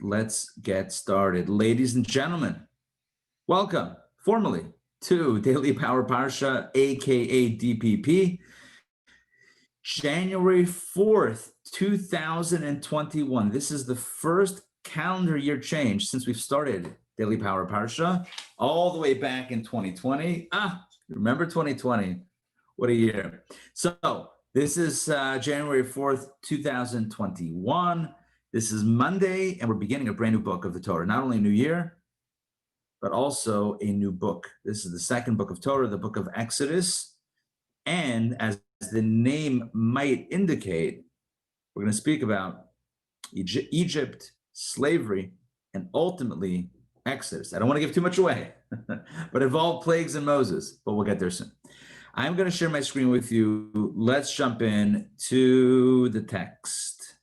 let's get started. Ladies and gentlemen, welcome formally to Daily Power Parsha, aka DPP, January 4th, 2021. This is the first calendar year change since we've started Daily Power Parsha, all the way back in 2020. Remember 2020? What a year. So this is January 4th, 2021. This is Monday, and we're beginning a brand new book of the Torah. Not only a new year, but also a new book. This is the second book of Torah, the book of Exodus. And as the name might indicate, we're going to speak about Egypt, slavery, and ultimately Exodus. I don't want to give too much away, but involved plagues and Moses, but we'll get there soon. I'm going to share my screen with you. Let's jump in to the text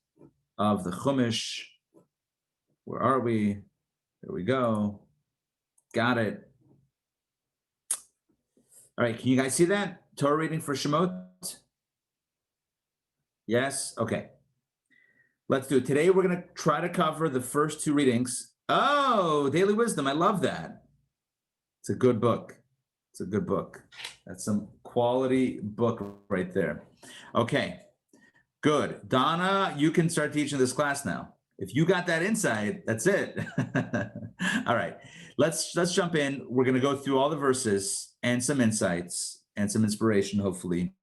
of the Chumash. Where are we? There we go. Got it. All right, can you guys see that? Torah reading for Shemot? Yes? Okay. Let's do it. Today we're going to try to cover the first two readings. Oh, Daily Wisdom. I love that. It's a good book. It's a good book. That's some quality book right there. Okay. Good. Donna, you can start teaching this class now. If you got that insight, that's it. All right, let's jump in. We're going to go through all the verses and some insights and some inspiration, hopefully.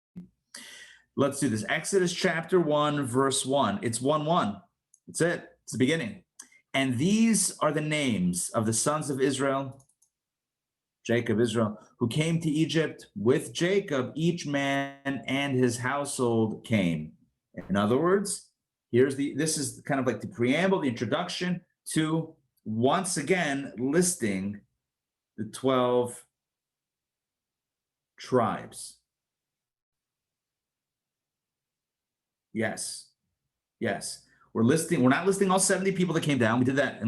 Let's do this. Exodus chapter 1, verse 1. It's 1:1. That's it. It's the beginning. And these are the names of the sons of Israel, Jacob, Israel, who came to Egypt with Jacob. Each man and his household came. In other words, this is kind of like the preamble, the introduction to once again listing the 12 tribes. Yes. We're not listing all 70 people that came down. We did that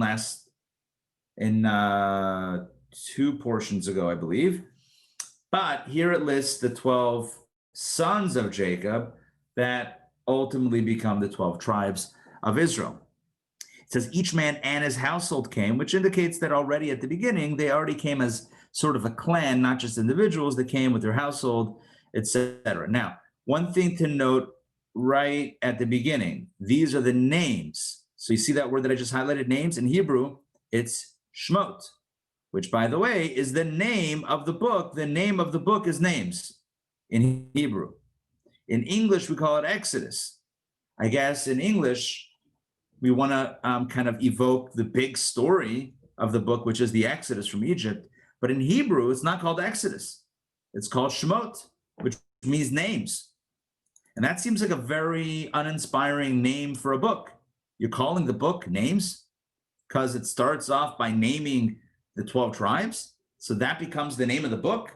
in two portions ago, I believe. But here it lists the 12 sons of Jacob that ultimately become the 12 tribes of Israel. It says each man and his household came, which indicates that already at the beginning, they already came as sort of a clan, not just individuals that came with their household, etc. Now, one thing to note right at the beginning, these are the names. So you see that word that I just highlighted, names? In Hebrew, it's Shemot, which, by the way, is the name of the book. The name of the book is names in Hebrew. In English, we call it Exodus. I guess in English, we want to kind of evoke the big story of the book, which is the Exodus from Egypt. But in Hebrew, it's not called Exodus. It's called Shemot, which means names. And that seems like a very uninspiring name for a book. You're calling the book names because it starts off by naming the 12 tribes. So that becomes the name of the book.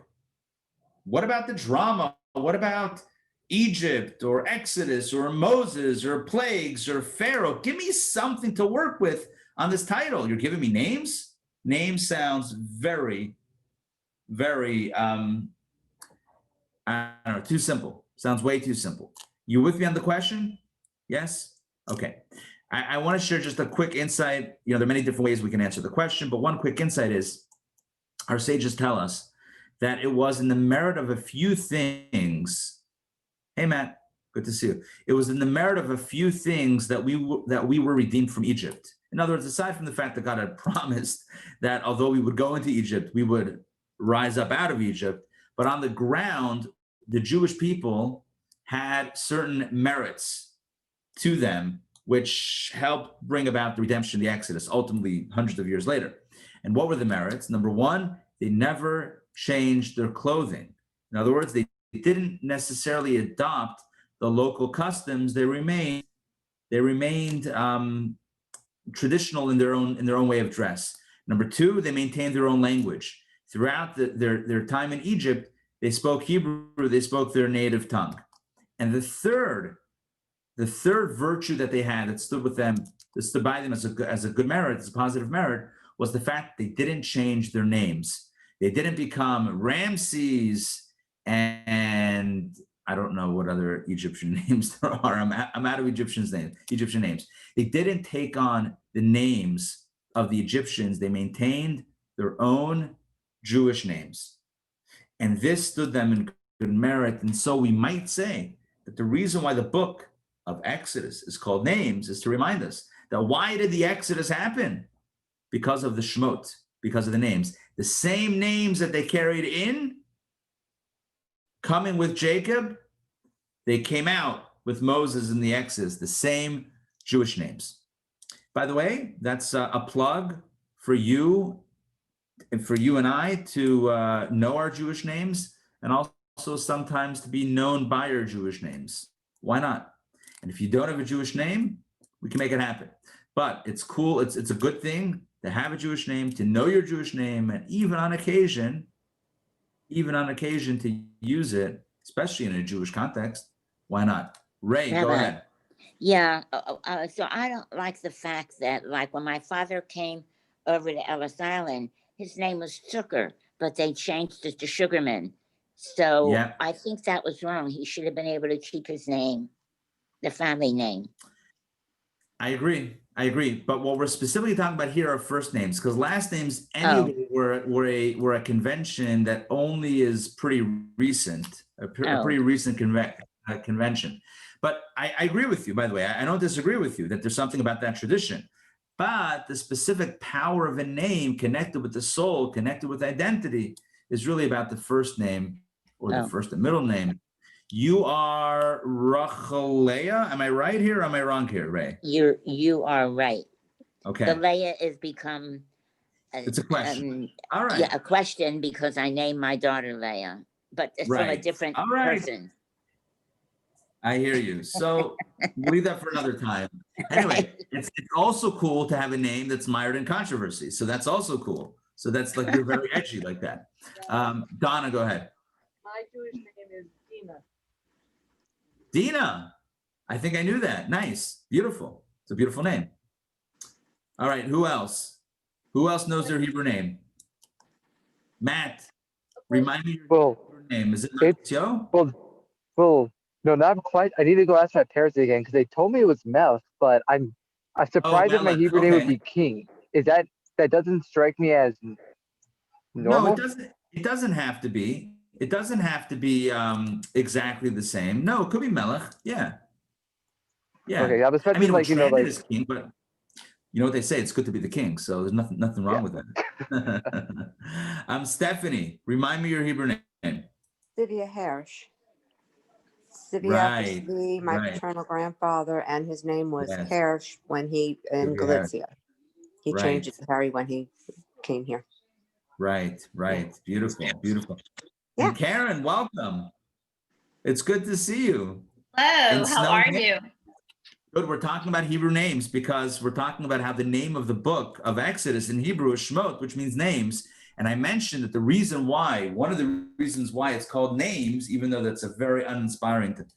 What about the drama? What about Egypt or Exodus or Moses or plagues or Pharaoh? Give me something to work with on this title. You're giving me names? Name sounds very, very, I don't know, too simple. Sounds way too simple. You with me on the question? Yes? Okay. I want to share just a quick insight. There are many different ways we can answer the question, but one quick insight is our sages tell us that it was in the merit of a few things. Hey, Matt, good to see you. It was in the merit of a few things that we were redeemed from Egypt. In other words, aside from the fact that God had promised that although we would go into Egypt, we would rise up out of Egypt, but on the ground, the Jewish people had certain merits to them, which helped bring about the redemption, the Exodus, ultimately hundreds of years later. And what were the merits? Number one, they never changed their clothing. In other words, they didn't necessarily adopt the local customs. They remained traditional in their own way of dress. Number two, they maintained their own language. Throughout their time in Egypt, they spoke Hebrew, they spoke their native tongue. And the third virtue that they had that stood with them, that stood by them as a good merit, as a positive merit, was the fact they didn't change their names. They didn't become Ramses and I don't know what other Egyptian names there are. I'm out of Egyptian names. They didn't take on the names of the Egyptians. They maintained their own Jewish names. And this stood them in good merit. And so we might say that the reason why the book of Exodus is called Names is to remind us that why did the Exodus happen? Because of the Shemot, because of the names. The same names that they carried in, coming with Jacob, they came out with Moses in the Exodus, the same Jewish names. By the way, that's a plug for you and I to know our Jewish names, and also sometimes to be known by our Jewish names. Why not? And if you don't have a Jewish name, we can make it happen. But it's cool. It's a good thing to have a Jewish name, to know your Jewish name, and even on occasion to use it, especially in a Jewish context. Why not? Ray, Rabbi, go ahead. Yeah, so I don't like the fact that, like, when my father came over to Ellis Island, his name was Zucker, but they changed it to Sugarman. So Yeah. I think that was wrong. He should have been able to keep his name, the family name. I agree. But what we're specifically talking about here are first names, because last names anyway were a convention that only is pretty recent, a pretty recent convention. But I agree with you, by the way. I don't disagree with you that there's something about that tradition. But the specific power of a name connected with the soul, connected with identity, is really about the first name or the first and middle name. You are Rachelea. Am I right here or am I wrong here, Ray? You are right. Okay. The Leah has become it's a question. All right. Yeah, a question because I named my daughter Leah, but it's from a different person. I hear you. So we'll leave that for another time. Anyway, it's also cool to have a name that's mired in controversy. So that's also cool. So that's like, you're very edgy like that. Donna, go ahead. My Jewish name is Dina. Dina. I think I knew that. Nice. Beautiful. It's a beautiful name. All right. Who else? Who else knows their Hebrew name? Matt, remind me your Hebrew name. Is it Mateo? Well, no, not quite. I need to go ask my parents again because they told me it was Melch, but I'm surprised that my Hebrew name would be King. Is that doesn't strike me as normal? No, it doesn't have to be. It doesn't have to be exactly the same. No, it could be Melech. Yeah. Yeah. Okay, I was expecting, like, you know, like is king, but you know what they say, it's good to be the king. So there's nothing wrong with that. Stephanie, remind me your Hebrew name. Sivia Hersh. Sivia used to be my paternal grandfather, and his name was Hersh when he in Galicia. He changed it to Harry when he came here. Right. Beautiful. Yeah. And Karen, welcome. It's good to see you. Hello, how are you? Good. We're talking about Hebrew names because we're talking about how the name of the book of Exodus in Hebrew is Shemot, which means names. And I mentioned that one of the reasons why it's called Names, even though that's a very uninspiring, at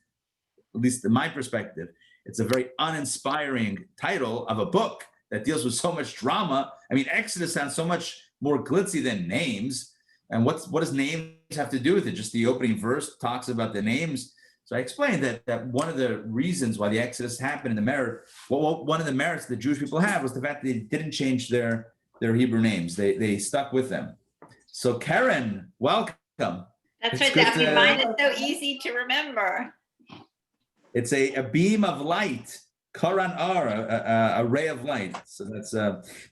least in my perspective, it's a very uninspiring title of a book that deals with so much drama. I mean, Exodus sounds so much more glitzy than Names. And what does Names have to do with it? Just the opening verse talks about the names. So I explained that one of the reasons why the Exodus happened in the merit, one of the merits the Jewish people have was the fact that they didn't change their Hebrew names. They stuck with them. So Karen, welcome. That's right. That mine is so easy to remember. It's a beam of light, Koran Or, a ray of light. So that's,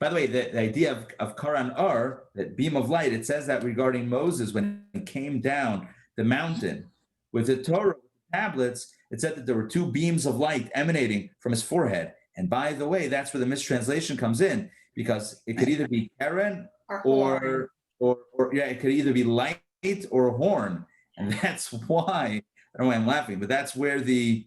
by the way, the idea of Koran Or, that beam of light, it says that regarding Moses when he came down the mountain with the Torah tablets, it said that there were two beams of light emanating from his forehead. And by the way, that's where the mistranslation comes in, because it could either be Karen or it could either be light or horn. And that's why, I don't know why I'm laughing, but that's where the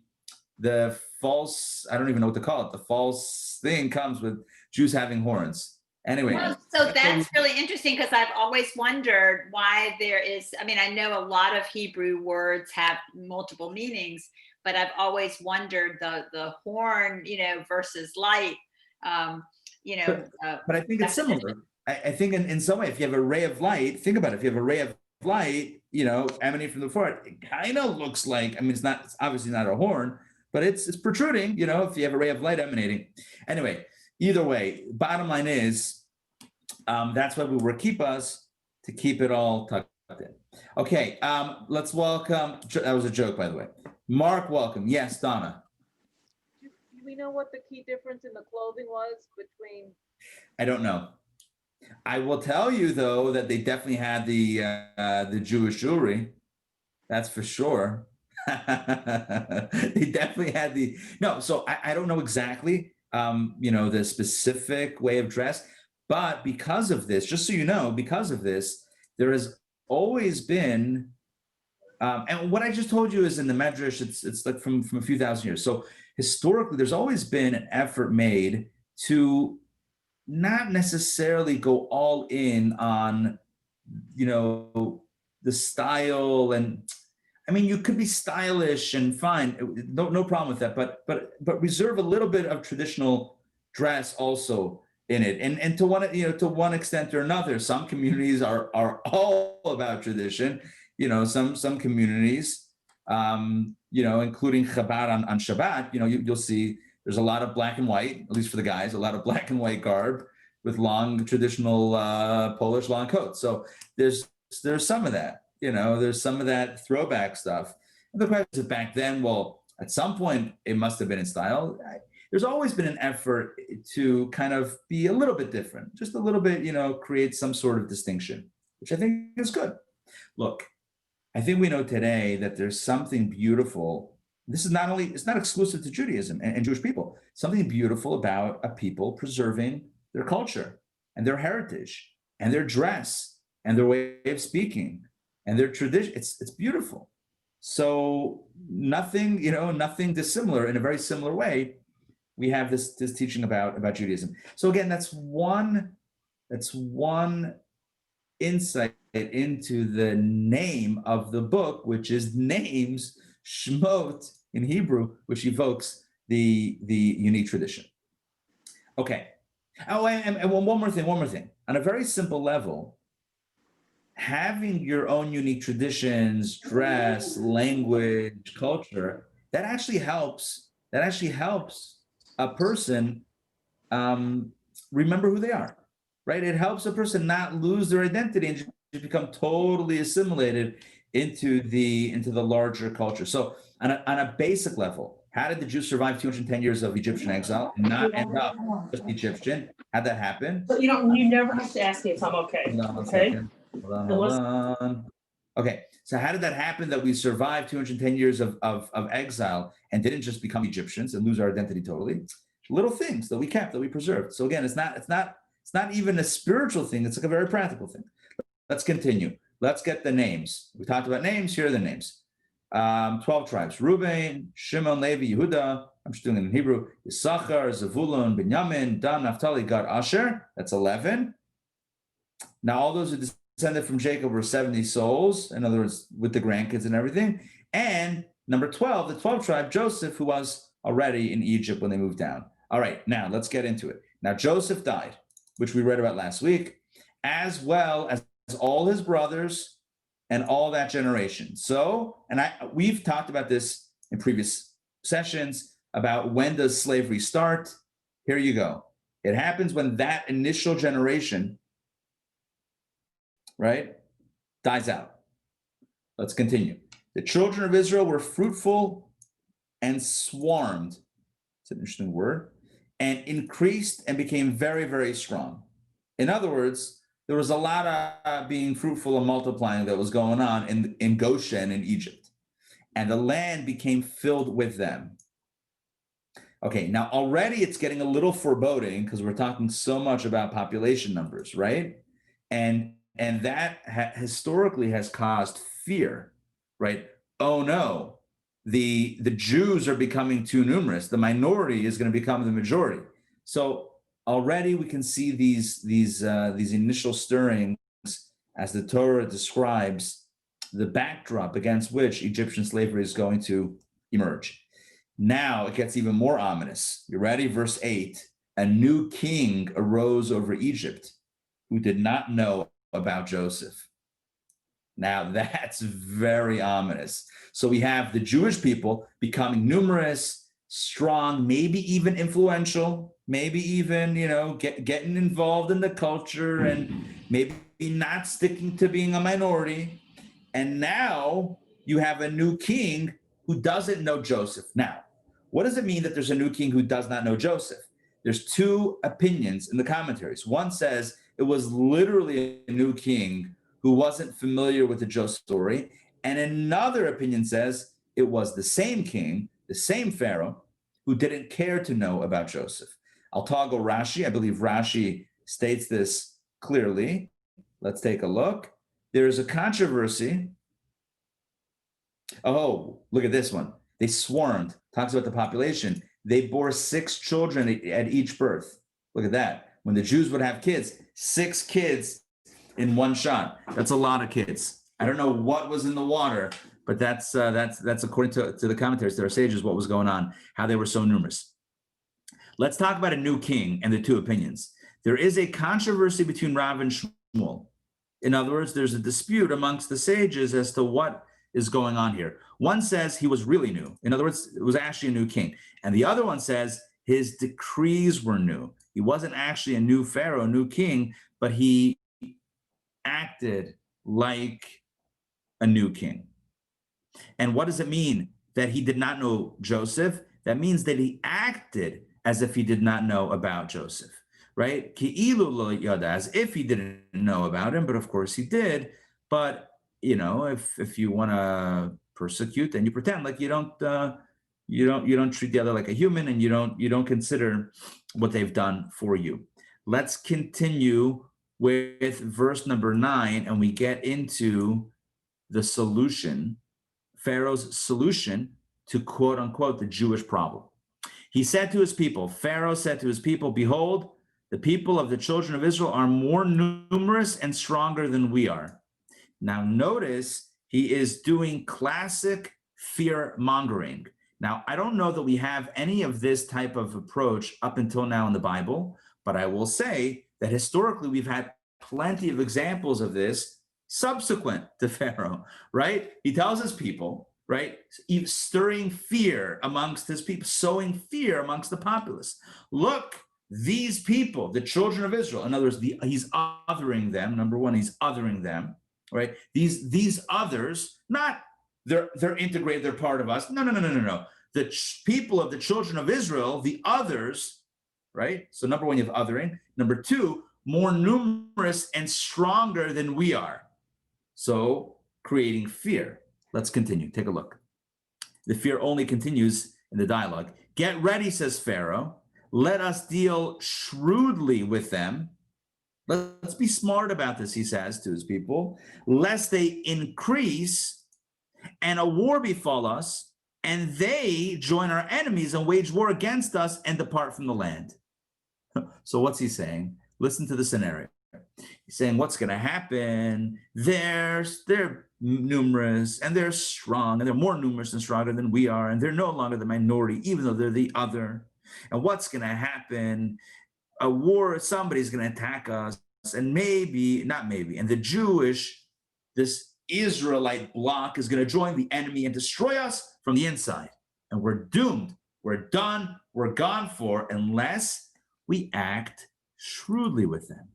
false, I don't even know what to call it, the false thing comes with Jews having horns. Anyway. So that's really interesting, because I've always wondered why there is, I mean, I know a lot of Hebrew words have multiple meanings, but I've always wondered the horn, versus light, But I think it's similar. I think in some way, if you have a ray of light, think about it. If you have a ray of light, emanating from the forehead, it kind of looks like, I mean, it's obviously not a horn, but it's protruding, if you have a ray of light emanating. Anyway, either way, bottom line is, that's why we wear kippas, to keep it all tucked in. Okay, let's welcome, that was a joke, by the way. Mark, welcome. Yes, Donna. Do we know what the key difference in the clothing was between? I don't know. I will tell you, though, that they definitely had the Jewish jewelry. That's for sure. They definitely had so I don't know exactly, the specific way of dress, but because of this, just so you know, because of this, there has always been, and what I just told you is in the Medrash, it's like from a few thousand years. So historically, there's always been an effort made to not necessarily go all in on, the style. And I mean, you could be stylish and fine, no problem with that, but reserve a little bit of traditional dress also in it. And to one extent or another, some communities are all about tradition. Some communities, including Chabad on Shabbat, you'll see there's a lot of black and white, at least for the guys, a lot of black and white garb with long traditional Polish long coats. So there's some of that. There's some of that throwback stuff. And the question is, back then, well, at some point it must have been in style. There's always been an effort to kind of be a little bit different, just a little bit, create some sort of distinction, which I think is good. Look, I think we know today that there's something beautiful. It's not exclusive to Judaism and Jewish people, something beautiful about a people preserving their culture and their heritage and their dress and their way of speaking and their tradition. It's beautiful. So nothing dissimilar. In a very similar way, we have this teaching about Judaism. So again, that's one insight into the name of the book, which is names, Shemot in Hebrew, which evokes the unique tradition. Okay. Oh, and one more thing. On a very simple level, having your own unique traditions, dress, language, culture, that actually helps a person remember who they are, right? It helps a person not lose their identity and just become totally assimilated into the larger culture. So on a basic level, how did the Jews survive 210 years of Egyptian exile and not end up just Egyptian? How'd that happen? But you never have to ask me if I'm okay. Hold on. Okay, so how did that happen that we survived 210 years of exile and didn't just become Egyptians and lose our identity totally? Little things that we kept, that we preserved. So again, it's not even a spiritual thing. It's like a very practical thing. Let's continue. Let's get the names. We talked about names. Here are the names. 12 tribes: Reuben, Shimon, Levi, Yehuda. I'm just doing it in Hebrew. Yisachar, Zevulun, Binyamin, Dan, Naphtali, Gad, Asher. That's 11. Now, all those who descended from Jacob were 70 souls. In other words, with the grandkids and everything. And number 12, the 12th tribe, Joseph, who was already in Egypt when they moved down. All right, now let's get into it. Now, Joseph died, which we read about last week, as well as all his brothers and all that generation. So, we've talked about this in previous sessions about when does slavery start. Here you go. It happens when that initial generation, right, dies out. Let's continue. The children of Israel were fruitful and swarmed. It's an interesting word. And increased and became very, very strong. In other words, there was a lot of being fruitful and multiplying that was going on in Goshen in Egypt. And the land became filled with them. Okay, now already it's getting a little foreboding because we're talking so much about population numbers, right? And that historically has caused fear, right? Oh no, the Jews are becoming too numerous. The minority is going to become the majority. So already we can see these initial stirrings as the Torah describes the backdrop against which Egyptian slavery is going to emerge. Now it gets even more ominous. You ready? Verse 8, a new king arose over Egypt who did not know about Joseph. Now that's very ominous. So we have the Jewish people becoming numerous, strong, maybe even influential, maybe even, getting involved in the culture and maybe not sticking to being a minority. And now you have a new king who doesn't know Joseph. Now, what does it mean that there's a new king who does not know Joseph? There's two opinions in the commentaries. One says it was literally a new king who wasn't familiar with the Joseph story. And another opinion says it was the same king, the same Pharaoh, who didn't care to know about Joseph. I'll toggle Rashi. I believe Rashi states this clearly. Let's take a look. There's a controversy. Oh, look at this one. They swarmed. Talks about the population. They bore 6 children at each birth. Look at that. When the Jews would have kids, 6 kids in one shot. That's a lot of kids. I don't know what was in the water, but that's according to the commentaries, there are sages, what was going on, how they were so numerous. Let's talk about a new king and the two opinions. There is a controversy between Rav and Shmuel. In other words, there's a dispute amongst the sages as to what is going on here. One says he was really new. In other words, it was actually a new king. And the other one says his decrees were new. He wasn't actually a new pharaoh, a new king, but he acted like a new king. And what does it mean that he did not know Joseph? That means that he acted as if he did not know about Joseph, right? Ki'ilu lo yada, as if he didn't know about him, but of course he did. But if you want to persecute, then you pretend like you don't treat the other like a human, and you don't consider what they've done for you. Let's continue with verse number 9, and we get into the solution, Pharaoh's solution to quote unquote the Jewish problem. He said to his people, Pharaoh said to his people, behold, the people of the children of Israel are more numerous and stronger than we are. Now notice he is doing classic fear mongering. Now, I don't know that we have any of this type of approach up until now in the Bible, but I will say that historically we've had plenty of examples of this subsequent to Pharaoh, right? He tells his people, right, stirring fear amongst his people, sowing fear amongst the populace. Look, these people, the children of Israel, in other words, he's othering them. Number one, he's othering them, right? These others, not they're integrated, they're part of us. No. The people of the children of Israel, the others, right? So number one, you have othering. Number two, more numerous and stronger than we are. So creating fear. Let's continue. Take a look. The fear only continues in the dialogue. Get ready, says Pharaoh. Let us deal shrewdly with them. Let's be smart about this, he says to his people, lest they increase and a war befall us, and they join our enemies and wage war against us and depart from the land. So what's he saying? Listen to the scenario. He's saying what's going to happen. They're numerous and they're strong, and they're more numerous and stronger than we are, and they're no longer the minority, even though they're the other. And what's going to happen? A war, somebody's going to attack us, and and this Israelite bloc is going to join the enemy and destroy us from the inside. And we're doomed. We're done. We're gone for, unless we act shrewdly with them,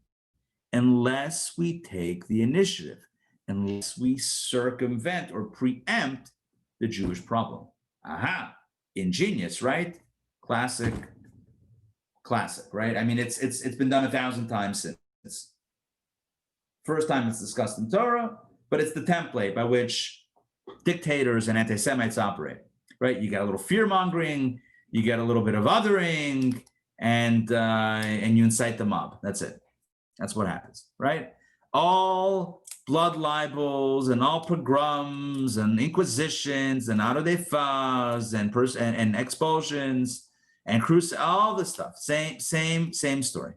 unless we take the initiative, unless we circumvent or preempt the Jewish problem. Aha, ingenious, right? Classic, right? I mean, it's been done 1,000 times since. First time it's discussed in Torah, but it's the template by which dictators and anti-Semites operate, right? You got a little fear-mongering, you get a little bit of othering, and you incite the mob. That's it. That's what happens, right? All blood libels and all pogroms and inquisitions and auto de fas and expulsions and all this stuff. Same story.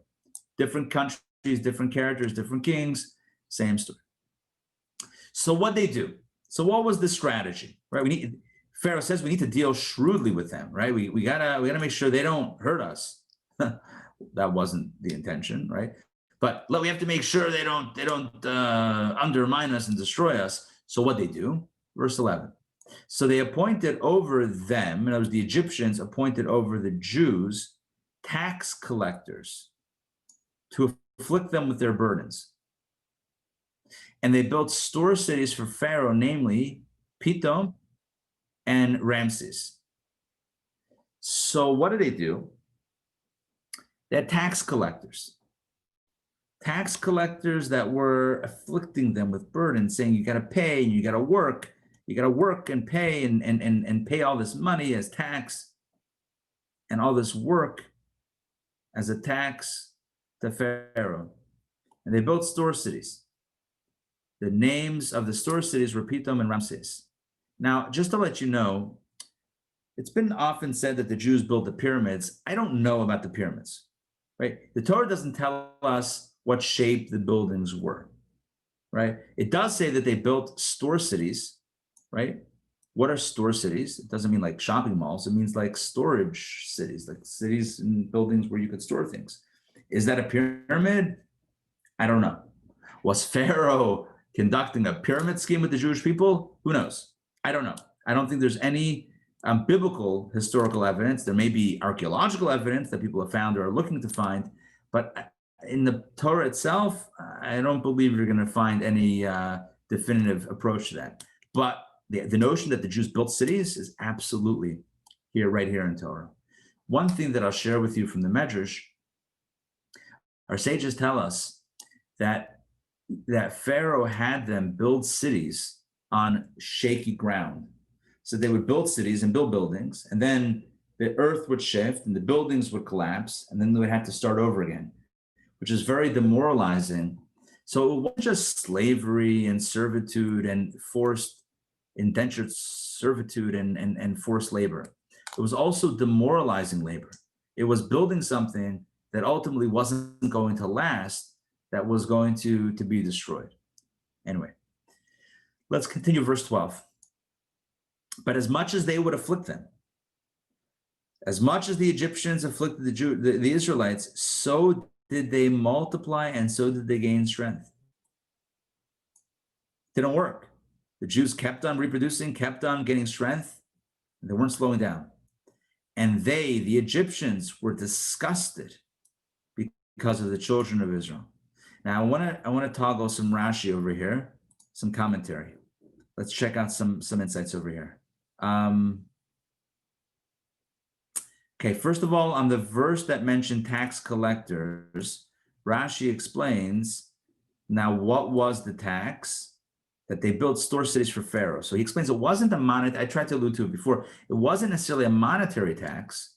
Different countries, different characters, different kings, same story. So what they do? So what was the strategy, right? Pharaoh says we need to deal shrewdly with them, right? We gotta make sure they don't hurt us. That wasn't the intention, right? But we have to make sure they don't undermine us and destroy us. So what they do? Verse 11. So they appointed over them, in other words, the Egyptians appointed over the Jews tax collectors to afflict them with their burdens. And they built store cities for Pharaoh, namely Pithom and Ramses. So what do? They're tax collectors that were afflicting them with burdens, saying you got to pay, you got to work and pay and pay all this money as tax and all this work as a tax to Pharaoh. And they built store cities. The names of the store cities were Pithom and Ramses. Now, just to let you know, it's been often said that the Jews built the pyramids. I don't know about the pyramids, right? The Torah doesn't tell us what shape the buildings were, right? It does say that they built store cities, right? What are store cities? It doesn't mean like shopping malls. It means like storage cities, like cities and buildings where you could store things. Is that a pyramid? I don't know. Was Pharaoh conducting a pyramid scheme with the Jewish people? Who knows? I don't know. I don't think there's any biblical historical evidence. There may be archaeological evidence that people have found or are looking to find, but in the Torah itself, I don't believe you're going to find any definitive approach to that. But the notion that the Jews built cities is absolutely right here in Torah. One thing that I'll share with you from the Medrash, our sages tell us that Pharaoh had them build cities on shaky ground. So they would build cities and build buildings, and then the earth would shift and the buildings would collapse, and then they would have to start over again, which is very demoralizing. So it wasn't just slavery and servitude and forced indentured servitude and forced labor. It was also demoralizing labor. It was building something that ultimately wasn't going to last, that was going to be destroyed. Anyway, let's continue verse 12. But as much as they would afflict them, as much as the Egyptians afflicted the Israelites, so did they multiply and so did they gain strength. It didn't work. The Jews kept on reproducing, kept on getting strength, and they weren't slowing down. And they, the Egyptians, were disgusted because of the children of Israel. Now I want to toggle some Rashi over here, some commentary. Let's check out some insights over here. Okay, first of all, on the verse that mentioned tax collectors, Rashi explains, now what was the tax? That they built store cities for Pharaoh. So he explains it wasn't a monetary, I tried to allude to it before, it wasn't necessarily a monetary tax,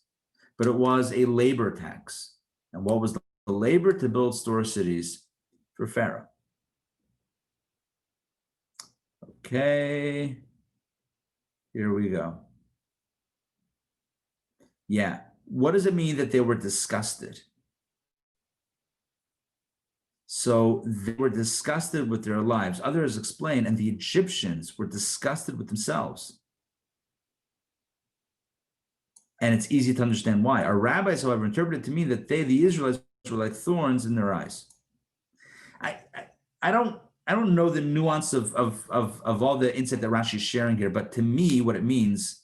but it was a labor tax. And what was the labor? To build store cities for Pharaoh. Okay, here we go. Yeah, what does it mean that they were disgusted? So they were disgusted with their lives. Others explain, and the Egyptians were disgusted with themselves. And it's easy to understand why. Our rabbis, however, interpreted to mean that they, the Israelites, were like thorns in their eyes. I don't know the nuance of all the insight that Rashi is sharing here, but to me, what it means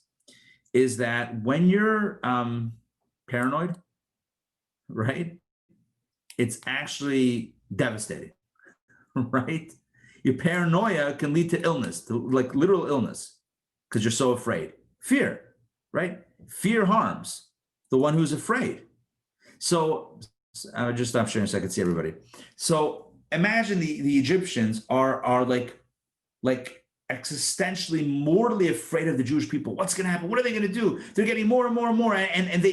is that when you're paranoid, right, it's actually devastating, right? Your paranoia can lead to illness, to like literal illness, because you're so afraid. Fear, right? Fear harms the one who's afraid. So I'll just stop sharing so I can see everybody. So imagine the Egyptians are like existentially, mortally afraid of the Jewish people. What's going to happen? What are they going to do? They're getting more and more and more, and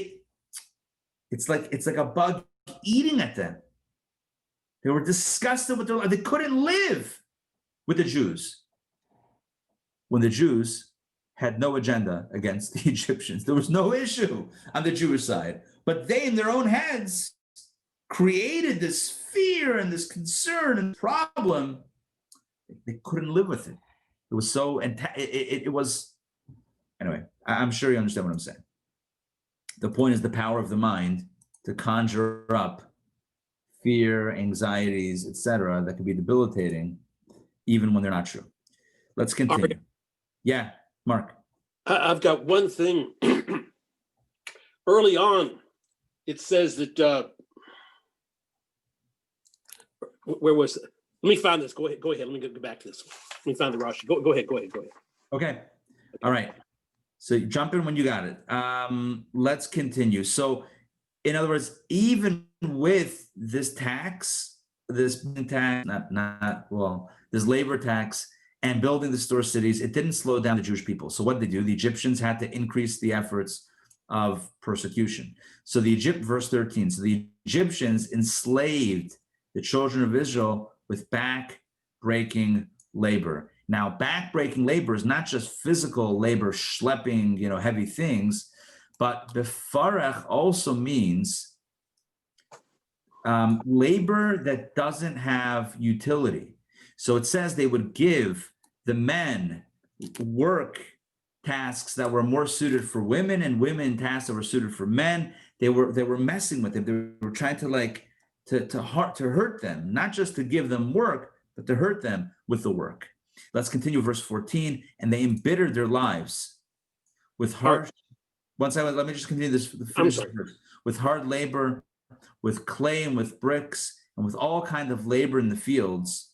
it's like a bug eating at them. They were disgusted with their life. They couldn't live with the Jews when the Jews had no agenda against the Egyptians. There was no issue on the Jewish side, but they in their own heads created this fear and this concern and problem. They couldn't live with it. It was so, it was, anyway, I'm sure you understand what I'm saying. The point is the power of the mind to conjure up fear, anxieties, etc., that can be debilitating, even when they're not true. Let's continue. Yeah, Mark. I've got one thing. Early on, it says that, where was it? Let me find this. Go ahead. Let me go back to this. Let me find the Rashi. Go ahead. Okay. All right. So jump in when you got it. Let's continue. So in other words, even with this tax, this labor tax and building the store cities, it didn't slow down the Jewish people. So what did they do? The Egyptians had to increase the efforts of persecution. So verse 13, so the Egyptians enslaved the children of Israel with back-breaking labor. Now, back-breaking labor is not just physical labor, schlepping, heavy things, but befarech also means labor that doesn't have utility. So it says they would give the men work tasks that were more suited for women and women tasks that were suited for men. They were messing with them. They were trying to hurt them, not just to give them work, but to hurt them with the work. Let's continue verse 14. And they embittered their lives with harsh. One second, let me just continue this. With hard labor, with clay and with bricks, and with all kinds of labor in the fields,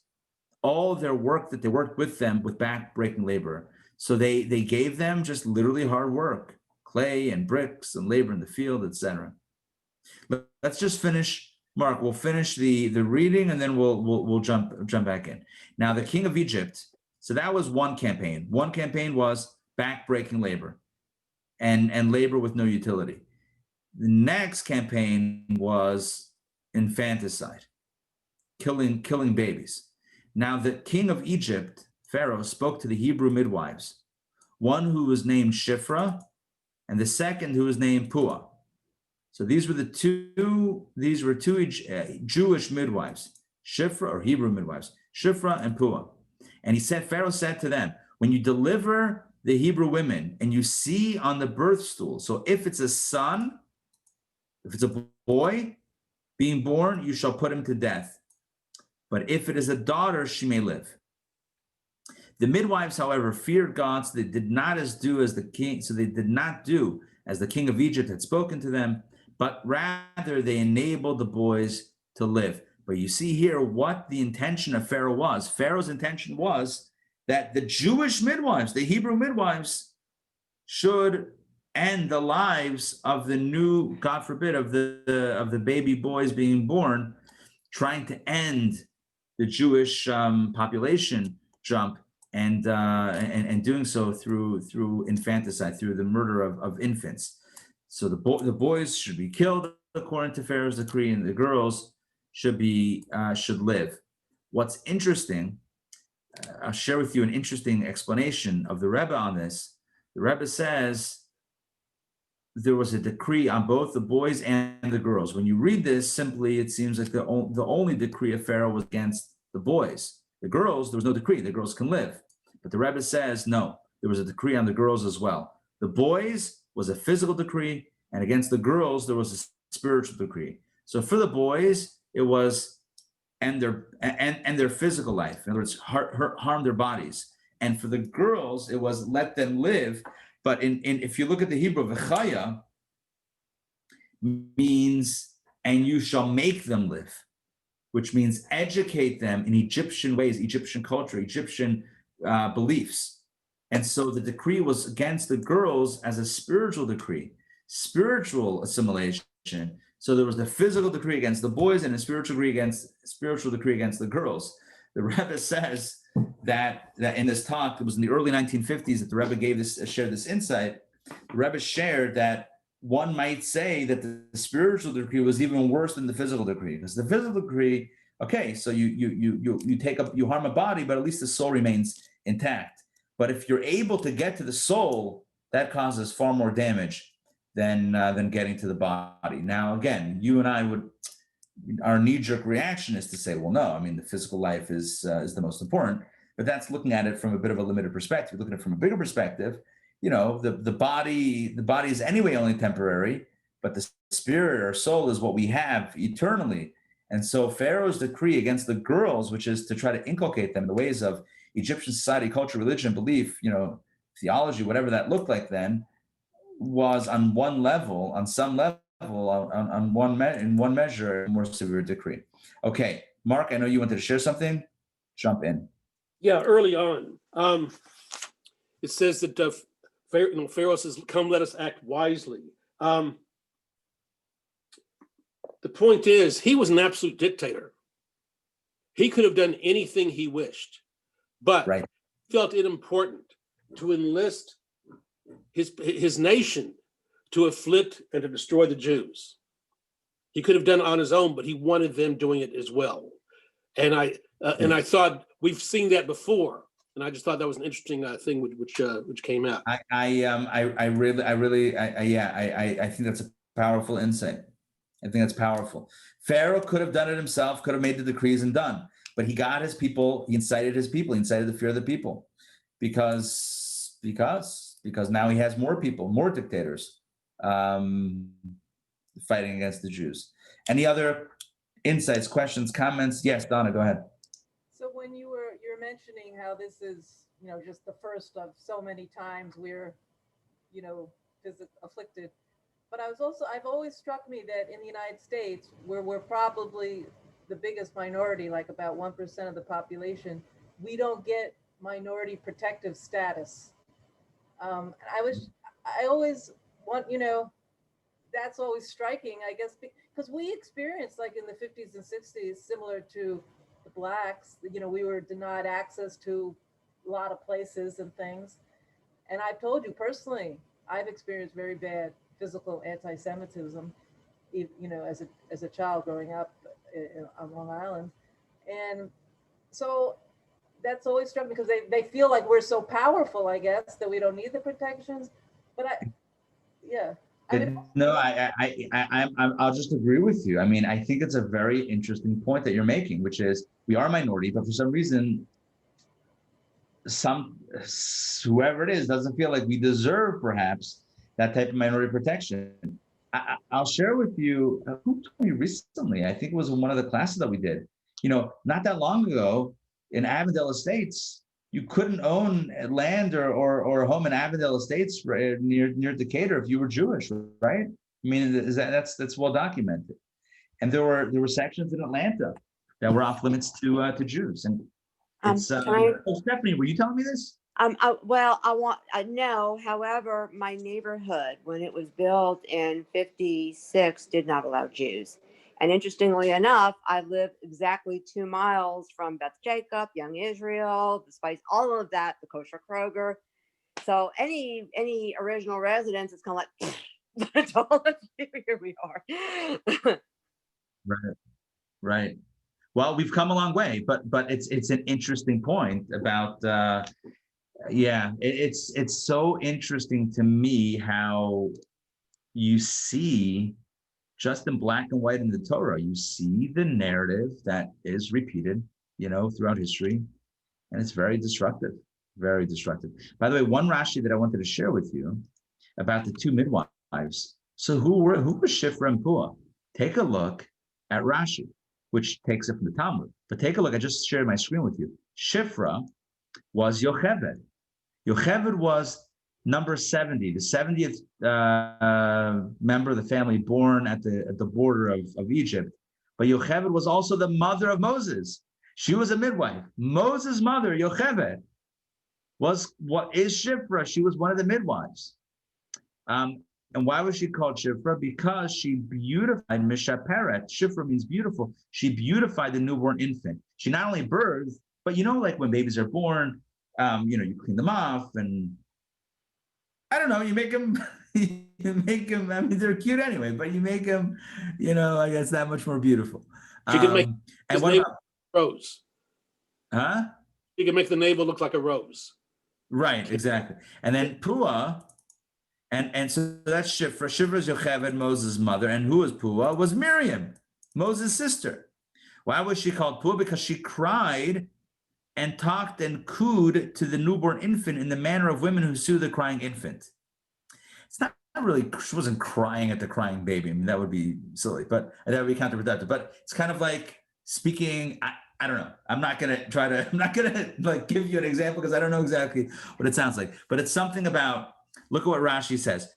all their work that they worked with them with back-breaking labor. So they gave them just literally hard work, clay and bricks and labor in the field, etc. Let's just finish. Mark, we'll finish the reading and then we'll jump back in. Now, the king of Egypt. So that was one campaign. One campaign was back-breaking labor and labor with no utility. The next campaign was infanticide, killing babies. Now, the king of Egypt, Pharaoh, spoke to the Hebrew midwives, one who was named Shifra and the second who was named Puah. So these were two Jewish midwives, Shifra or Hebrew midwives, Shifra and Puah. And Pharaoh said to them, when you deliver the Hebrew women and you see on the birth stool, so if it's a son, if it's a boy being born, you shall put him to death. But if it is a daughter, she may live. The midwives, however, feared God, so they did not do as the king of Egypt had spoken to them, but rather they enabled the boys to live. But you see here what the intention of Pharaoh was. Pharaoh's intention was that the Jewish midwives, the Hebrew midwives, should end the lives of the new, God forbid, of the baby boys being born, trying to end the Jewish population jump, and doing so through infanticide, through the murder of infants. So the boys should be killed according to Pharaoh's decree, and the girls should live. What's interesting, I'll share with you an interesting explanation of the Rebbe on this. The Rebbe says there was a decree on both the boys and the girls. When you read this, simply it seems like the only decree of Pharaoh was against the boys. The girls, there was no decree. The girls can live. But the Rebbe says, no, there was a decree on the girls as well. The boys was a physical decree, and against the girls, there was a spiritual decree. So for the boys, it was end their physical life. In other words, harm their bodies. And for the girls, it was let them live. But if you look at the Hebrew, v'chaya means, and you shall make them live, which means educate them in Egyptian ways, Egyptian culture, Egyptian beliefs. And so the decree was against the girls as a spiritual decree, spiritual assimilation. So there was the physical decree against the boys and a spiritual decree against the girls. The Rebbe says that in this talk, it was in the early 1950s that the Rebbe shared this insight. The Rebbe shared that one might say that the spiritual decree was even worse than the physical decree, because the physical decree, okay, so you harm a body, but at least the soul remains intact. But if you're able to get to the soul, that causes far more damage than getting to the body. Now, again, you and I our knee-jerk reaction is to say, well, no, I mean, the physical life is the most important, but that's looking at it from a bit of a limited perspective. Looking at it from a bigger perspective, the body is anyway only temporary, but the spirit or soul is what we have eternally. And so Pharaoh's decree against the girls, which is to try to inculcate them in the ways of Egyptian society, culture, religion, belief, theology, whatever that looked like then, was on some level, on in one measure, a more severe decree. Okay, Mark, I know you wanted to share something. Jump in. Yeah, early on, it says that Pharaoh says, "Come, let us act wisely." The point is, he was an absolute dictator. He could have done anything he wished, but felt it important to enlist his nation to afflict and to destroy the Jews. He could have done it on his own, but he wanted them doing it as well. And I thought we've seen that before, and I just thought that was an interesting thing which came out. I really think that's a powerful insight. I think that's powerful. Pharaoh could have done it himself, could have made the decrees and done, but he got his people. He incited his people. He incited the fear of the people, because now he has more people, more dictators, fighting against the Jews. Any other insights, questions, comments? Yes, Donna, go ahead. So when you're mentioning how this is, just the first of so many times we're, afflicted. But I've always struck me that in the United States, where we're probably the biggest minority, like about 1% of the population, we don't get minority protective status. I always want, that's always striking, I guess, because we experienced, like in the 50s and 60s, similar to the Blacks, we were denied access to a lot of places and things. And I've told you personally, I've experienced very bad physical anti-Semitism, as a child growing up on Long Island. And so that's always struck me, because they feel like we're so powerful, I guess, that we don't need the protections. But I'll just agree with you. I mean, I think it's a very interesting point that you're making, which is we are a minority, but for some reason, whoever it is doesn't feel like we deserve perhaps that type of minority protection. I'll share with you, who told me recently, I think it was in one of the classes that we did, not that long ago in Avondale Estates, you couldn't own land or a home in Avondale Estates near Decatur if you were Jewish, right? I mean, that's well documented. And there were sections in Atlanta that were off limits to Jews. And it's, Stephanie, were you telling me this? I know. However, my neighborhood, when it was built in 56, did not allow Jews. And interestingly enough, I live exactly 2 miles from Beth Jacob, Young Israel, the Spice, all of that, the Kosher Kroger. So any original residents, it's kind of like, it's all of you, here we are. Right. Well, we've come a long way, but it's an interesting point about, it's so interesting to me how you see, just in black and white in the Torah, you see the narrative that is repeated, throughout history, and it's very destructive, very destructive. By the way, one Rashi that I wanted to share with you about the 2 midwives. So who was Shifra and Puah? Take a look at Rashi, which takes it from the Talmud. But take a look, I just shared my screen with you. Shifra was Yocheved. Yocheved was number 70, the 70th member of the family born at the border of Egypt. But Yocheved was also the mother of Moses. She was a midwife. Moses' mother, Yocheved, is Shifra. She was one of the midwives. And why was she called Shifra? Because she beautified Mishaperet. Shifra means beautiful. She beautified the newborn infant. She not only birthed, but like when babies are born, you clean them off, and I don't know, you make them, I mean, they're cute anyway, but you make them, I guess that much more beautiful. She can make and what about rose? Huh? She can make the navel look like a rose. Right, exactly. And then Puah, and so that's Shifra. Shifra is Yocheved, Moses' mother, and who was Puah? Was Miriam, Moses' sister. Why was she called Puah? Because she cried and talked and cooed to the newborn infant in the manner of women who soothe the crying infant. It's not really, she wasn't crying at the crying baby. I mean, that would be silly, but that would be counterproductive. But it's kind of like speaking, I don't know. I'm not going to like give you an example because I don't know exactly what it sounds like, but it's something about, look at what Rashi says.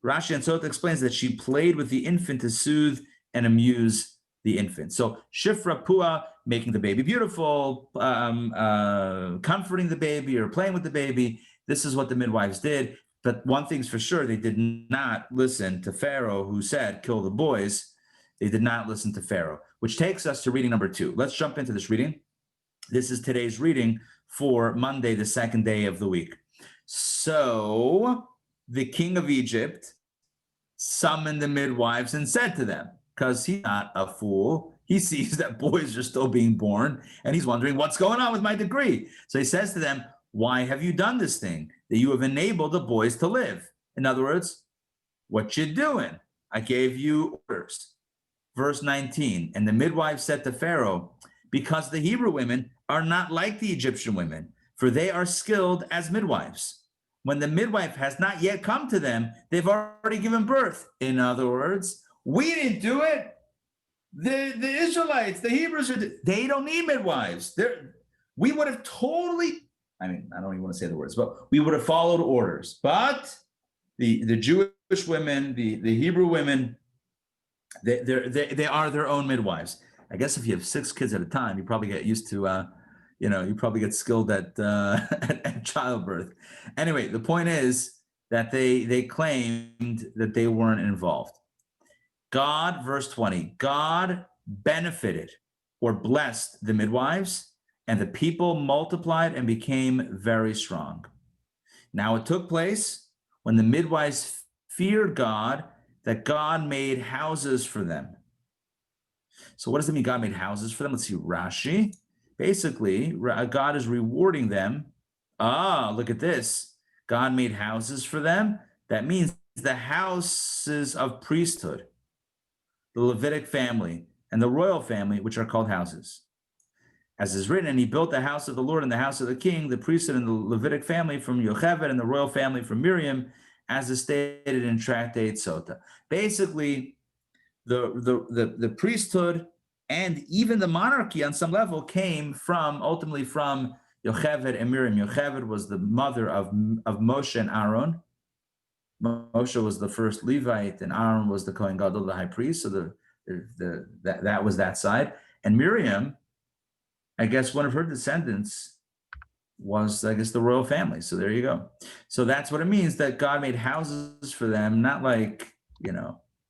Rashi and Sota explains that she played with the infant to soothe and amuse the infant. So Shifra Pua, making the baby beautiful, comforting the baby or playing with the baby. This is what the midwives did. But one thing's for sure, they did not listen to Pharaoh, who said, kill the boys. They did not listen to Pharaoh, which takes us to reading number 2. Let's jump into this reading. This is today's reading for Monday, the second day of the week. So the king of Egypt summoned the midwives and said to them, because he's not a fool, he sees that boys are still being born, and he's wondering what's going on with my decree. So he says to them, why have you done this thing, that you have enabled the boys to live? In other words, what you doing? I gave you orders. Verse 19, and the midwives said to Pharaoh, because the Hebrew women are not like the Egyptian women, for they are skilled as midwives. When the midwife has not yet come to them, they've already given birth. In other words, we didn't do it. The Israelites, the Hebrews, they don't need midwives. We would have totally, I don't even want to say the words, but we would have followed orders. But the Jewish women, the Hebrew women, they are their own midwives. I guess if you have 6 kids at a time, you probably get used to, you probably get skilled at childbirth. Anyway, the point is that they claimed that they weren't involved. God, verse 20, God benefited or blessed the midwives, and the people multiplied and became very strong. Now it took place when the midwives feared God, that God made houses for them. So what does it mean God made houses for them? Let's see, Rashi. Basically, God is rewarding them. Look at this. God made houses for them. That means the houses of priesthood, the Levitic family, and the royal family, which are called houses. As is written, and he built the house of the Lord and the house of the king, the priesthood and the Levitic family from Yocheved and the royal family from Miriam, as is stated in Tractate Sota. Basically, the priesthood and even the monarchy on some level came ultimately from Yocheved and Miriam. Yocheved was the mother of Moshe and Aaron. Moshe was the first Levite, and Aaron was the Kohen Gadol, the high priest. So that was that side. And Miriam, I guess one of her descendants was, I guess, the royal family. So there you go. So that's what it means that God made houses for them, not like,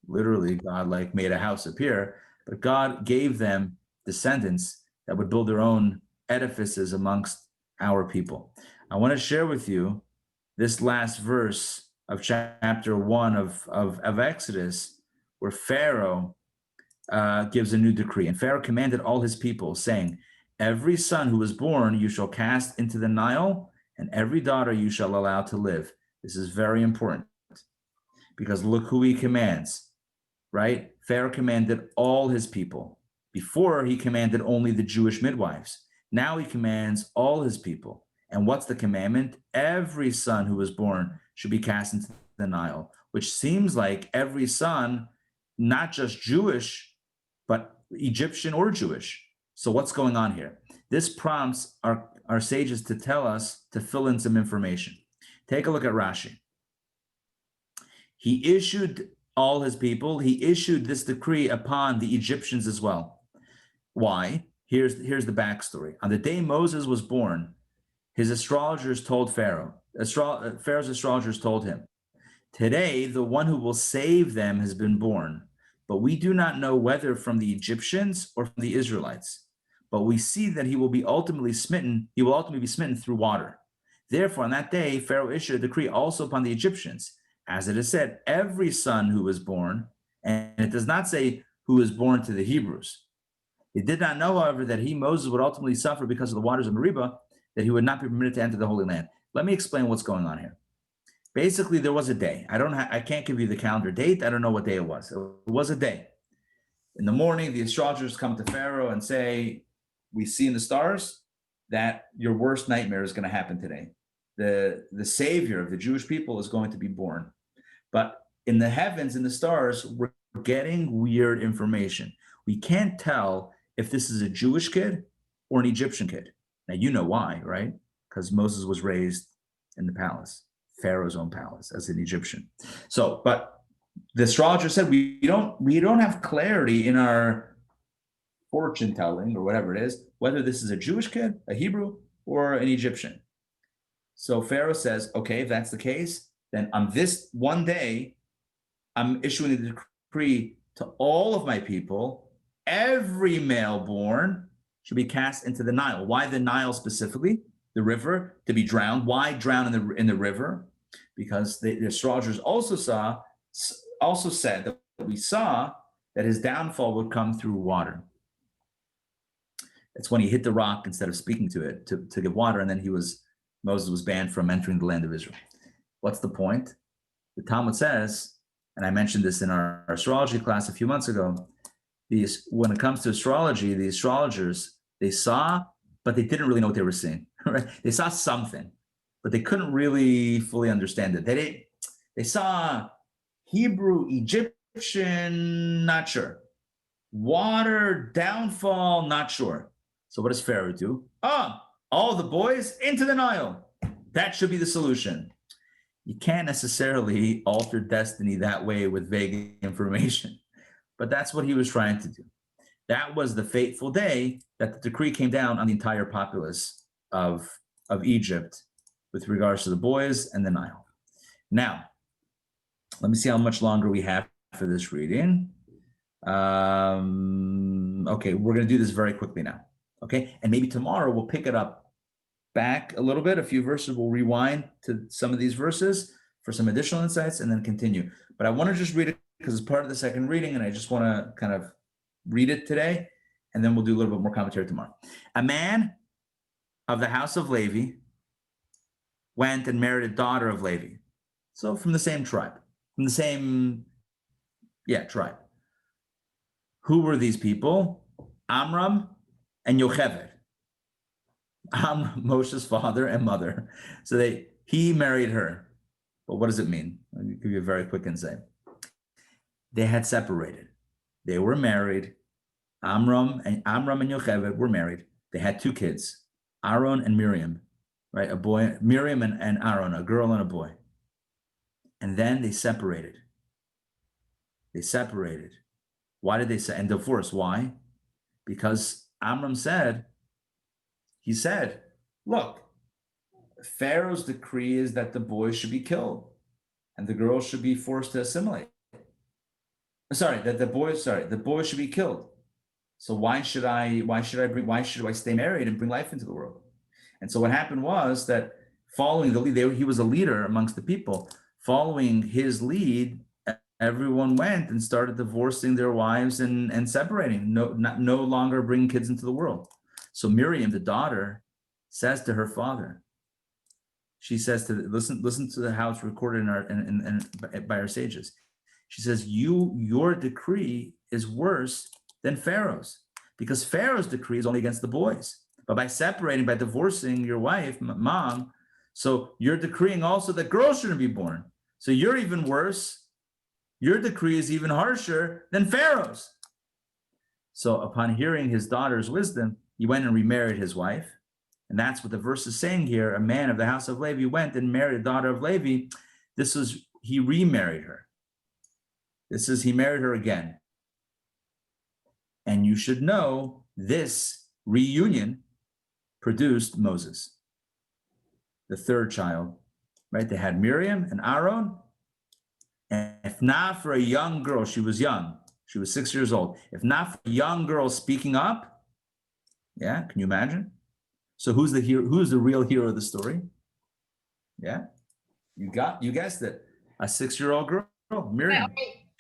literally God like made a house appear, but God gave them descendants that would build their own edifices amongst our people. I want to share with you this last verse of chapter 1 of Exodus, where Pharaoh gives a new decree. And Pharaoh commanded all his people, saying, every son who is born you shall cast into the Nile, and every daughter you shall allow to live. This is very important, because look who he commands, right? Pharaoh commanded all his people. Before, he commanded only the Jewish midwives. Now he commands all his people. And what's the commandment? Every son who is born should be cast into the Nile, which seems like every son, not just Jewish, but Egyptian or Jewish. So what's going on here? This prompts our sages to tell us to fill in some information. Take a look at Rashi. He issued all his people. He issued this decree upon the Egyptians as well. Why? Here's the backstory. On the day Moses was born, his astrologers told Pharaoh, Pharaoh's astrologers told him, today the one who will save them has been born, but we do not know whether from the Egyptians or from the Israelites. But we see that he will ultimately be smitten through water. Therefore, on that day, Pharaoh issued a decree also upon the Egyptians, as it is said, every son who is born, and it does not say who is born to the Hebrews. They did not know, however, that Moses, would ultimately suffer because of the waters of Meribah, that he would not be permitted to enter the Holy Land. Let me explain what's going on here. Basically, there was a day. I can't give you the calendar date. I don't know what day it was. It was a day. In the morning, the astrologers come to Pharaoh and say, we see in the stars that your worst nightmare is going to happen today. The savior of the Jewish people is going to be born. But in the heavens, in the stars, we're getting weird information. We can't tell if this is a Jewish kid or an Egyptian kid. Now, you know why, right? Because Moses was raised in the palace. Pharaoh's own palace as an Egyptian. So, but the astrologer said we don't have clarity in our fortune telling or whatever it is, whether this is a Jewish kid, a Hebrew, or an Egyptian. So Pharaoh says, okay, if that's the case, then on this one day, I'm issuing a decree to all of my people, every male born should be cast into the Nile. Why the Nile specifically? The river, to be drowned. Why drown in the river? Because the astrologers also said that we saw that his downfall would come through water. It's when he hit the rock instead of speaking to it to give water, and then Moses was banned from entering the land of Israel. What's the point? The Talmud says, and I mentioned this in our astrology class a few months ago, when it comes to astrology, the astrologers, they saw, but they didn't really know what they were seeing. Right? They saw something, but they couldn't really fully understand it. They saw Hebrew, Egyptian, not sure. Water, downfall, not sure. So what does Pharaoh do? All the boys into the Nile. That should be the solution. You can't necessarily alter destiny that way with vague information, but that's what he was trying to do. That was the fateful day that the decree came down on the entire populace of Egypt with regards to the boys and the Nile. Now, let me see how much longer we have for this reading. Okay, we're going to do this very quickly now. Okay, and maybe tomorrow we'll pick it up back a little bit, a few verses. We'll rewind to some of these verses for some additional insights and then continue. But I want to just read it because it's part of the second reading, and I just want to kind of read it today, and then we'll do a little bit more commentary tomorrow. A man of the house of Levi went and married a daughter of Levi. So from the same tribe, from the same, tribe. Who were these people? Amram and Yocheved. Amram, Moshe's father and mother. So he married her. But what does it mean? I'll give you a very quick insight. They had separated. They were married. Amram and Yocheved were married. They had two kids, Aaron and Miriam, right? A boy, Miriam and Aaron, a girl and a boy. And then they separated. Why did they say, and divorce? Why? Because Amram said, look, Pharaoh's decree is that the boys should be killed and the girls should be forced to assimilate. The boys should be killed. So why should I stay married and bring life into the world? And so what happened was that following the lead, he was a leader amongst the people. Following his lead, everyone went and started divorcing their wives and separating, no longer bringing kids into the world. So Miriam, the daughter, says to her father, she says to listen to how it's recorded by our sages. She says, your decree is worse than Pharaoh's, because Pharaoh's decree is only against the boys. But by separating, by divorcing your wife, mom, so you're decreeing also that girls shouldn't be born. So you're even worse. Your decree is even harsher than Pharaoh's. So upon hearing his daughter's wisdom, he went and remarried his wife. And that's what the verse is saying here. A man of the house of Levi went and married a daughter of Levi. He remarried her. He married her again. And you should know this reunion produced Moses, the third child, right? They had Miriam and Aaron. And if not for a young girl, she was young. She was 6 years old. If not for a young girl speaking up, can you imagine? So who's the hero? Who's the real hero of the story? Yeah, you guessed it. A 6-year-old girl, Miriam.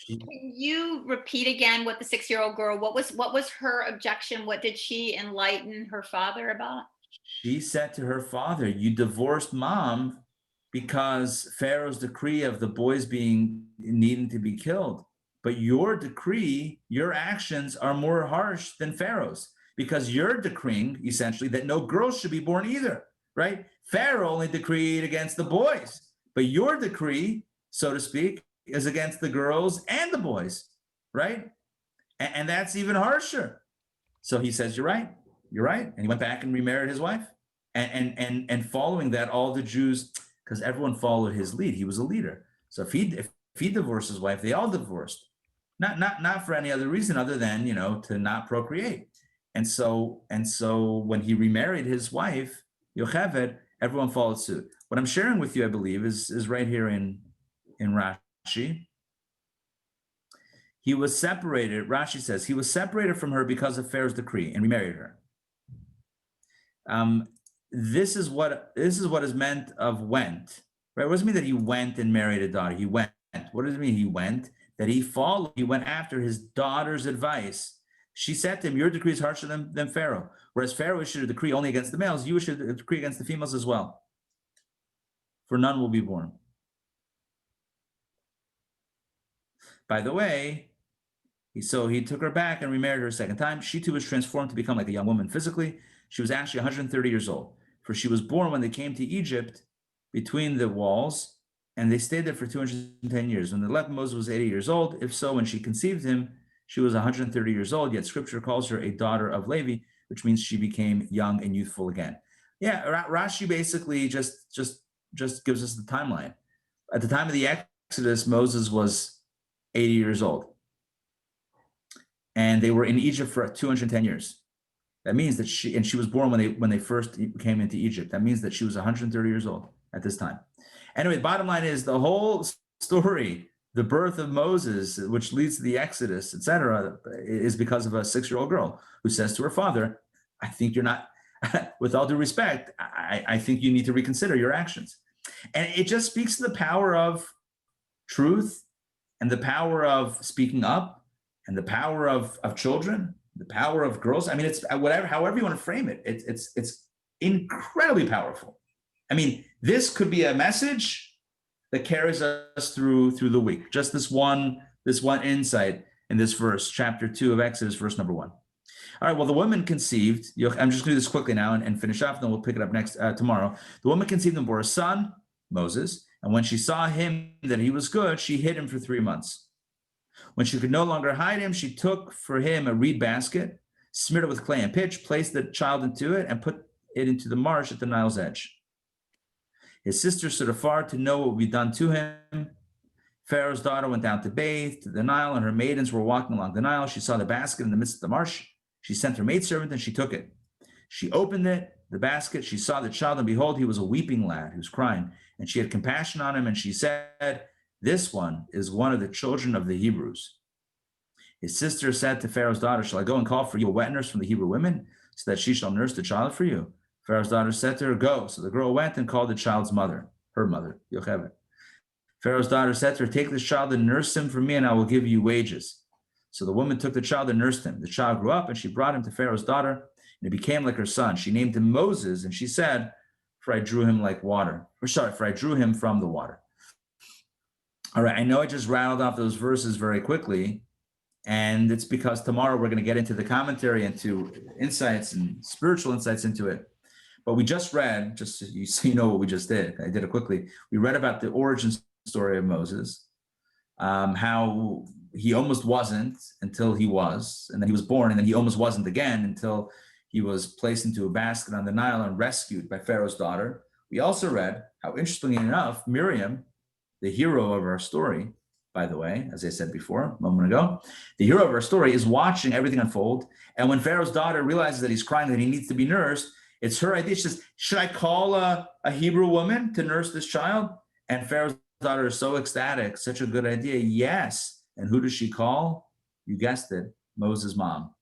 Can you repeat again what the 6-year-old girl? What was her objection? What did she enlighten her father about? She said to her father, "You divorced mom because Pharaoh's decree of the boys needing to be killed, but your decree, your actions are more harsh than Pharaoh's." Because you're decreeing essentially that no girls should be born either, right? Pharaoh only decreed against the boys, but your decree, so to speak, is against the girls and the boys, right? And that's even harsher. So he says, you're right. And he went back and remarried his wife. And following that, all the Jews, because everyone followed his lead. He was a leader. So if he divorced his wife, they all divorced. Not for any other reason other than, to not procreate. And so when he remarried his wife, Yocheved, everyone followed suit. What I'm sharing with you, I believe, is right here in Rashi. He was separated, Rashi says, he was separated from her because of Pharaoh's decree and remarried her. This is what is meant of went, right? What does it mean that he went and married a daughter? He went. What does it mean he went? That he went after his daughter's advice. She said to him, your decree is harsher than Pharaoh. Whereas Pharaoh issued a decree only against the males, you issued a decree against the females as well. For none will be born. By the way, so he took her back and remarried her a second time. She too was transformed to become like a young woman physically. She was actually 130 years old, for she was born when they came to Egypt between the walls, and they stayed there for 210 years. When they left, Moses was 80 years old. If so, when she conceived him, she was 130 years old, yet scripture calls her a daughter of Levi, which means she became young and youthful again. Yeah, Rashi basically just gives us the timeline. At the time of the Exodus, Moses was 80 years old. And they were in Egypt for 210 years. That means that she was born when they first came into Egypt. That means that she was 130 years old at this time. Anyway, the bottom line is the whole story, the birth of Moses, which leads to the Exodus, etc., is because of a 6-year-old girl who says to her father, I think you're not, with all due respect, I think you need to reconsider your actions. And it just speaks to the power of truth and the power of speaking up and the power of children, the power of girls. I mean, it's however you want to frame it, it's incredibly powerful. I mean, this could be a message that carries us through the week. Just this one insight in this verse, chapter 2 of Exodus, verse number 1. All right, well, the woman conceived. I'm just going to do this quickly now and finish off, and then we'll pick it up next tomorrow. The woman conceived and bore a son, Moses, and when she saw him that he was good, she hid him for 3 months. When she could no longer hide him, she took for him a reed basket, smeared it with clay and pitch, placed the child into it, and put it into the marsh at the Nile's edge. His sister stood afar to know what would be done to him. Pharaoh's daughter went down to bathe to the Nile, and her maidens were walking along the Nile. She saw the basket in the midst of the marsh. She sent her maidservant, and she took it. She opened the basket. She saw the child, and behold, he was a weeping lad who was crying. And she had compassion on him, and she said, this one is one of the children of the Hebrews. His sister said to Pharaoh's daughter, shall I go and call for you a wet nurse from the Hebrew women, so that she shall nurse the child for you? Pharaoh's daughter said to her, go. So the girl went and called the child's mother, her mother, Yocheved. Pharaoh's daughter said to her, take this child and nurse him for me, and I will give you wages. So the woman took the child and nursed him. The child grew up, and she brought him to Pharaoh's daughter, and it became like her son. She named him Moses, and she said, for I drew him for I drew him from the water. All right, I know I just rattled off those verses very quickly, and it's because tomorrow we're going to get into the commentary, into insights and spiritual insights into it. But we just read, just so you know what we just did. I did it quickly. We read about the origin story of Moses, how he almost wasn't until he was, and then he was born, and then he almost wasn't again until he was placed into a basket on the Nile and rescued by Pharaoh's daughter. We also read how, interestingly enough, Miriam, the hero of our story, by the way, as I said before a moment ago, the hero of our story is watching everything unfold. And when Pharaoh's daughter realizes that he's crying, that he needs to be nursed, it's her idea. She says, should I call a Hebrew woman to nurse this child? And Pharaoh's daughter is so ecstatic, such a good idea. Yes. And who does she call? You guessed it, Moses' mom.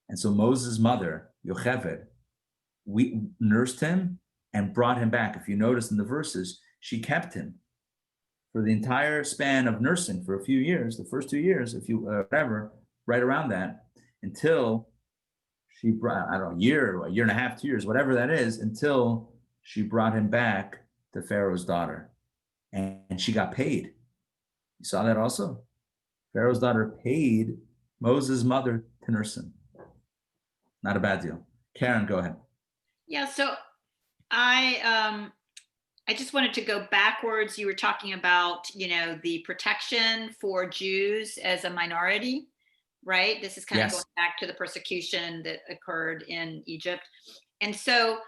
And so Moses' mother, Yocheved, we nursed him and brought him back. If you notice in the verses, she kept him for the entire span of nursing for a few years, the first 2 years, if you whatever, right around that, until she brought, I don't know, a year and a half, 2 years, whatever that is, until she brought him back to Pharaoh's daughter. And she got paid. You saw that also? Pharaoh's daughter paid Moses' mother to nurse him. Not a bad deal. Karen, go ahead. Yeah, so I just wanted to go backwards. You were talking about, the protection for Jews as a minority, right? This is kind of going back to the persecution that occurred in Egypt. And so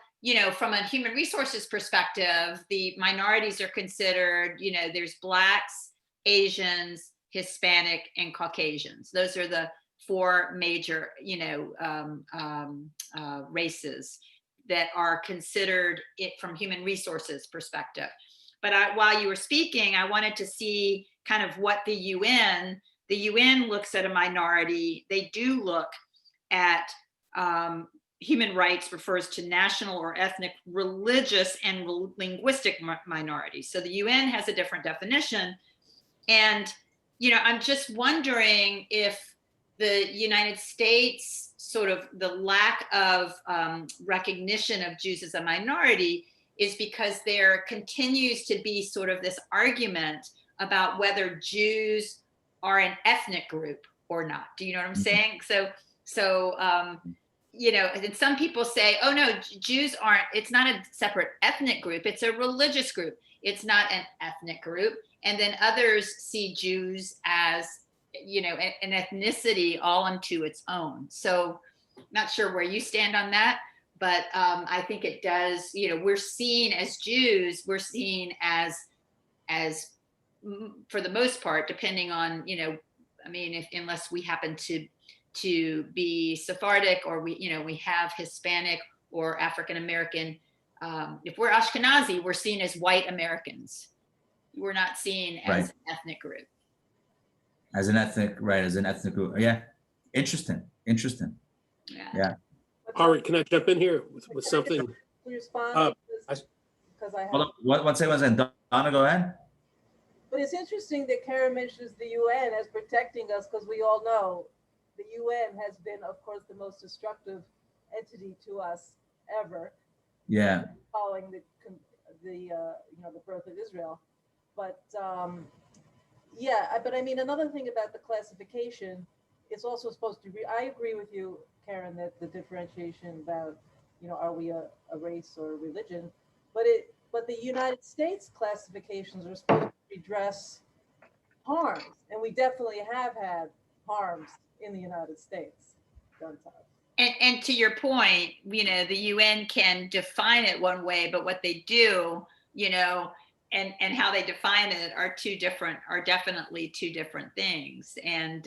from a human resources perspective, the minorities are considered, there's Blacks, Asians, Hispanic, and Caucasians. Those are the four major, races that are considered it from human resources perspective. But while you were speaking, I wanted to see kind of what the UN looks at a minority. They do look at human rights, refers to national or ethnic, religious, and linguistic minorities. So the UN has a different definition. And, I'm just wondering if the United States, sort of the lack of recognition of Jews as a minority is because there continues to be sort of this argument about whether Jews are an ethnic group or not. Do you know what I'm saying? And some people say, oh no, Jews aren't, it's not a separate ethnic group, it's a religious group. It's not an ethnic group. And then others see Jews as, an ethnicity all unto its own. So not sure where you stand on that, but I think it does, we're seen as Jews, we're seen as for the most part, depending on, unless we happen to be Sephardic or we have Hispanic or African-American. If we're Ashkenazi, we're seen as white Americans. We're not seen as an ethnic group. As an ethnic group. Yeah. Interesting. Yeah. All right, can I jump in here with something? Respond? Because I have. Hold on, one second. Donna, go ahead. But it's interesting that Karen mentions the UN as protecting us, because we all know the UN has been, of course, the most destructive entity to us ever. Yeah. Following the birth of Israel, but but I mean, another thing about the classification, it's also supposed to be. I agree with you, Karen, that the differentiation about, are we a race or a religion, but the United States classifications are supposed to redress harms, and we definitely have had harms in the United States done to us. And to your point, the UN can define it one way, but what they do, and how they define it are definitely two different things. And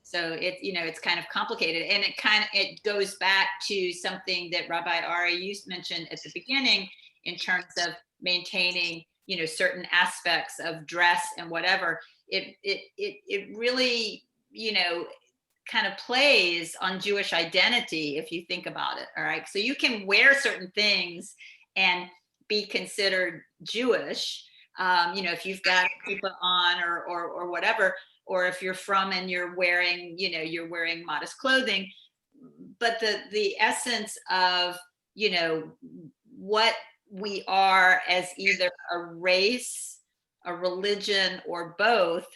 so it's kind of complicated, and it goes back to something that Rabbi Ari mentioned at the beginning in terms of maintaining, certain aspects of dress and whatever. It really, kind of plays on Jewish identity if you think about it. All right. So you can wear certain things and be considered Jewish, if you've got a kippah on or whatever, or if you're from and you're wearing modest clothing. But the essence of, what we are as either a race, a religion, or both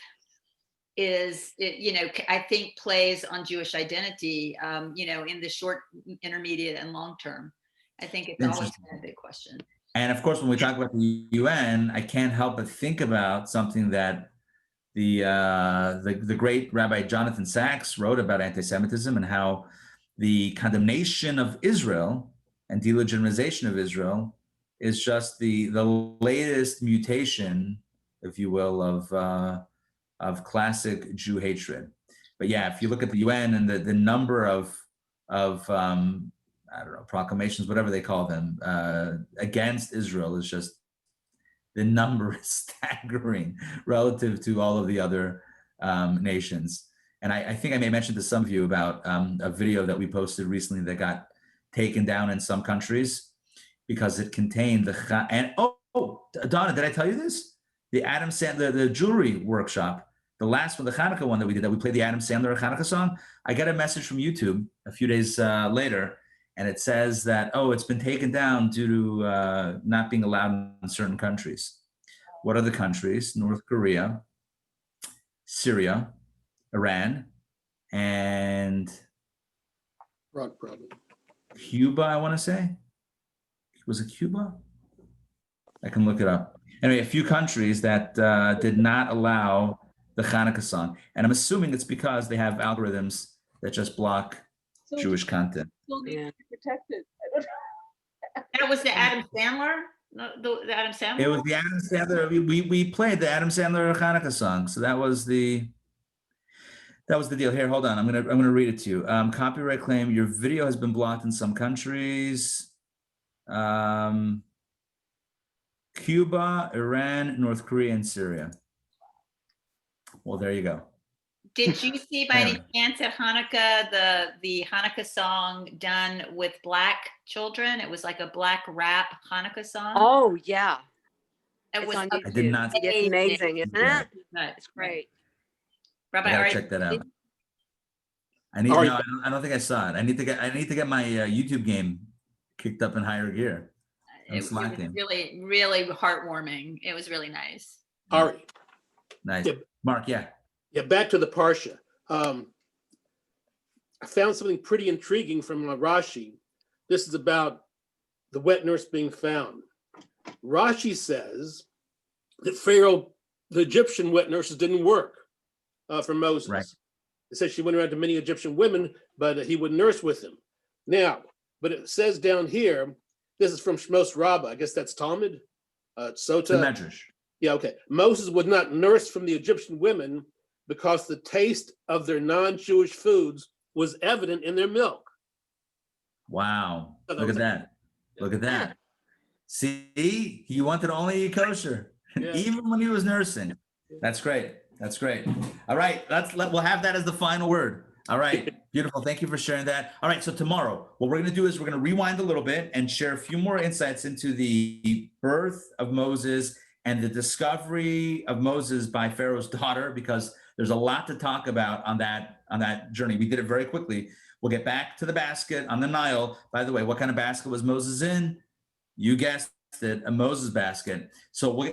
is, I think plays on Jewish identity, in the short, intermediate, and long term. I think it's always been a big question. And of course, when we talk about the UN, I can't help but think about something that the great Rabbi Jonathan Sachs wrote about anti-Semitism and how the condemnation of Israel and delegitimization of Israel is just the latest mutation, if you will, of classic Jew hatred. But yeah, if you look at the UN and the number of proclamations, whatever they call them, against Israel is just, the number is staggering relative to all of the other nations. And I think I may mention to some of you about a video that we posted recently that got taken down in some countries because it contained Donna, did I tell you this? The Adam Sandler, the jewelry workshop, the last one, the Hanukkah one that we did, that we played the Adam Sandler Hanukkah song. I got a message from YouTube a few days later, and it says that, it's been taken down due to not being allowed in certain countries. What are the countries? North Korea, Syria, Iran, and Rock problem. Cuba, I want to say. Was it Cuba? I can look it up. Anyway, a few countries that did not allow the Hanukkah song. And I'm assuming it's because they have algorithms that just block Jewish content. Still need to be protected. I don't know. That was the Adam Sandler? No, the Adam Sandler? It was the Adam Sandler. We played the Adam Sandler Hanukkah song. So that was the deal. Here, hold on. I'm gonna read it to you. Copyright claim. Your video has been blocked in some countries. Cuba, Iran, North Korea, and Syria. Well, there you go. Did you see by any chance at Hanukkah the Hanukkah song done with Black children? It was like a Black rap Hanukkah song. Oh yeah, It was on I did not. It's amazing, isn't it? It's Great. Rabbi, I all gotta right. check that out. I don't think I saw it. I need to get my YouTube game kicked up in higher gear. It was really, really heartwarming. It was really nice. All right. Nice. Yeah. Mark, yeah. Yeah, back to the Parsha. I found something pretty intriguing from Rashi. This is about the wet nurse being found. Rashi says that Pharaoh, the Egyptian wet nurses didn't work for Moses. Right. It says she went around to many Egyptian women, but he would nurse with them. Now, but it says down here, this is from Shemos Rabbah. I guess that's Talmud. Sota. The Medrash. Yeah, okay. Moses would not nurse from the Egyptian women because the taste of their non-Jewish foods was evident in their milk. Wow. Look at that. Look at that. See, he wanted to only eat kosher, even when he was nursing. That's great. That's great. All right, we'll have that as the final word. All right, beautiful. Thank you for sharing that. All right, so tomorrow, what we're going to do is we're going to rewind a little bit and share a few more insights into the birth of Moses and the discovery of Moses by Pharaoh's daughter, because there's a lot to talk about on that journey. We did it very quickly. We'll get back to the basket on the Nile. By the way, what kind of basket was Moses in? You guessed it, a Moses basket. So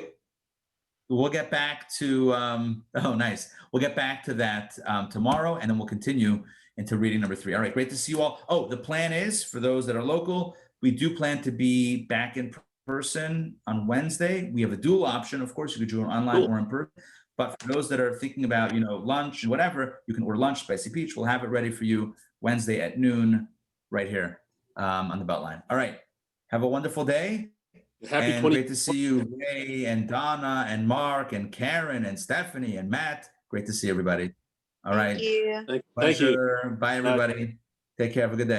we'll get back to, oh, nice. We'll get back to that tomorrow, and then we'll continue into reading number 3. All right, great to see you all. Oh, the plan is, for those that are local, we do plan to be back in person on Wednesday. We have a dual option. Of course, you could join online or in person. But for those that are thinking about, lunch and whatever, you can order lunch, Spicy Peach. We'll have it ready for you Wednesday at noon right here on the Beltline. All right. Have a wonderful day. Happy and great to see you, Ray and Donna and Mark and Karen and Stephanie and Matt. Great to see everybody. All right. Thank you. Thank you. Bye, everybody. Take care. Have a good day.